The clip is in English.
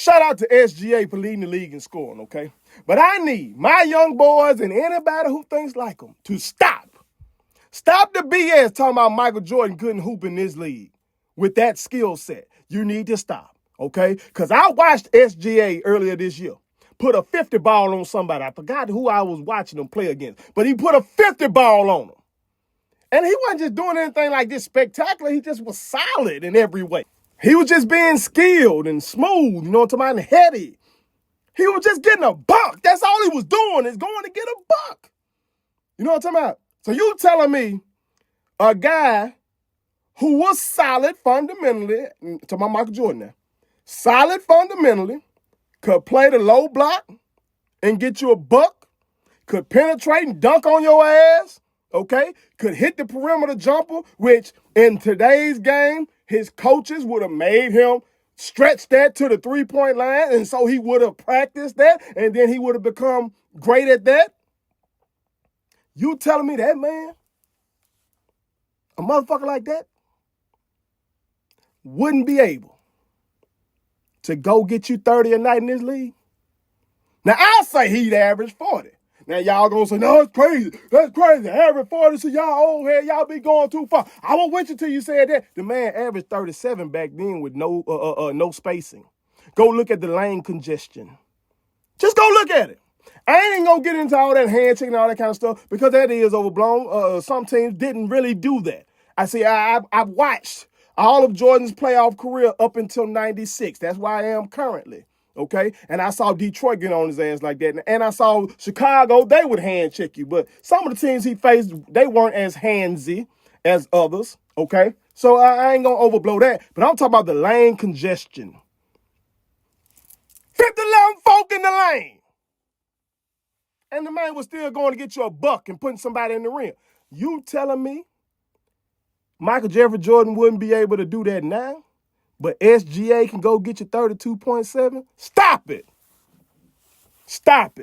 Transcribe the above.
shout out to SGA for leading the league in scoring, okay? But I need my young boys and anybody who thinks like them to stop. Stop the BS talking about Michael Jordan couldn't hoop in this league with that skill set. You need to stop, okay? Because I watched SGA earlier this year put a 50 ball on somebody. I forgot who I was watching him play against, but he put a 50 ball on him. And he wasn't just doing anything like this spectacular. He just was solid in every way. He was just being skilled and smooth, you know what I'm talking about, and heady. He was just getting a buck. That's all he was doing, is going to get a buck. You know what I'm talking about? So you telling me a guy who was solid fundamentally, talking about Michael Jordan now, solid fundamentally, could play the low block and get you a buck, could penetrate and dunk on your ass, okay? Could hit the perimeter jumper, which in today's game, his coaches would have made him stretch that to the three-point line, and so he would have practiced that, and then he would have become great at that. You telling me that, man, a motherfucker like that, wouldn't be able to go get you 30 a night in this league? Now, I'll say he'd average 40. Now, y'all gonna say, no, it's crazy. That's crazy. Average 40, so y'all old head, y'all be going too far. I won't wait until you said that. The man averaged 37 back then with no spacing. Go look at the lane congestion. Just go look at it. I ain't gonna get into all that hand checking and all that kind of stuff because that is overblown. Some teams didn't really do that. I've watched all of Jordan's playoff career up until 96. That's where I am currently. Okay, and I saw Detroit get on his ass like that, and I saw Chicago, they would hand check you, but some of the teams he faced, they weren't as handsy as others, okay? So I ain't gonna overblow that, but I'm talking about the lane congestion. 50-11 folk in the lane, and the man was still going to get you a buck and putting somebody in the ring. You telling me Michael Jeffrey Jordan wouldn't be able to do that now? But SGA can go get you 32.7? Stop it. Stop it.